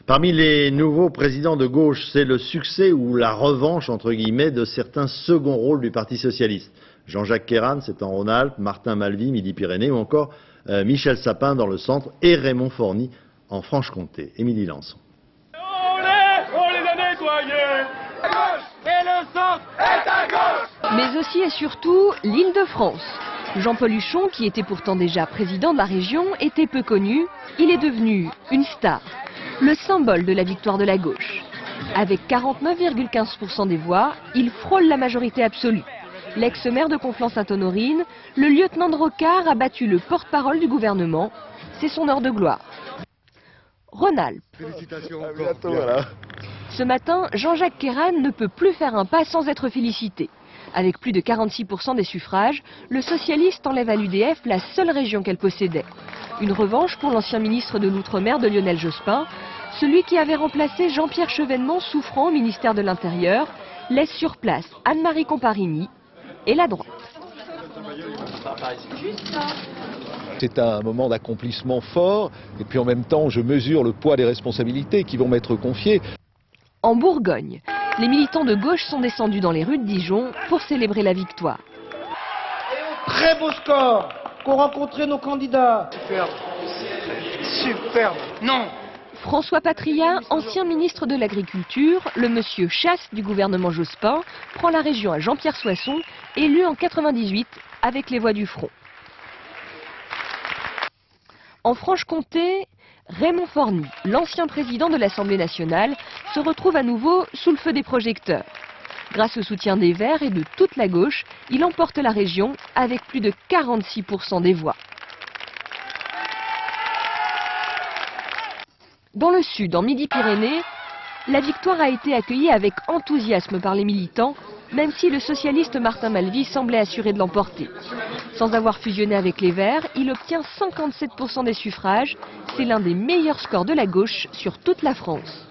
Parmi les nouveaux présidents de gauche, c'est le succès ou la revanche, entre guillemets, de certains seconds rôles du Parti socialiste. Jean-Jacques Kérane, c'est en Rhône-Alpes, Martin Malvy, Midi-Pyrénées, ou encore Michel Sapin dans le centre et Raymond Forny en Franche-Comté. Émilie Lançon. On les a nettoyés. À gauche et le centre est à gauche. Mais aussi et surtout l'Île-de-France. Jean-Paul Huchon, qui était pourtant déjà président de la région, était peu connu. Il est devenu une star, le symbole de la victoire de la gauche. Avec 49,15% des voix, il frôle la majorité absolue. L'ex-maire de Conflans-Sainte-Honorine, le lieutenant de Rocard, a battu le porte-parole du gouvernement. C'est son heure de gloire. Rhône-Alpes. Félicitations encore. À bientôt, voilà. Ce matin, Jean-Jacques Kérane ne peut plus faire un pas sans être félicité. Avec plus de 46% des suffrages, le socialiste enlève à l'UDF la seule région qu'elle possédait. Une revanche pour l'ancien ministre de l'Outre-mer de Lionel Jospin, celui qui avait remplacé Jean-Pierre Chevènement souffrant au ministère de l'Intérieur, laisse sur place Anne-Marie Comparini et la droite. C'est un moment d'accomplissement fort et puis en même temps je mesure le poids des responsabilités qui vont m'être confiées. En Bourgogne, les militants de gauche sont descendus dans les rues de Dijon pour célébrer la victoire. Très beau score qu'ont rencontré nos candidats. Superbe. Superbe. Non. François Patria, ancien ministre de l'Agriculture, le monsieur Chasse du gouvernement Jospin, prend la région à Jean-Pierre Soisson, élu en 98 avec les voix du Front. En Franche-Comté, Raymond Forny, l'ancien président de l'Assemblée nationale, se retrouve à nouveau sous le feu des projecteurs. Grâce au soutien des Verts et de toute la gauche, il emporte la région avec plus de 46% des voix. Dans le sud, en Midi-Pyrénées, la victoire a été accueillie avec enthousiasme par les militants, même si le socialiste Martin Malvy semblait assuré de l'emporter. Sans avoir fusionné avec les Verts, il obtient 57% des suffrages. C'est l'un des meilleurs scores de la gauche sur toute la France.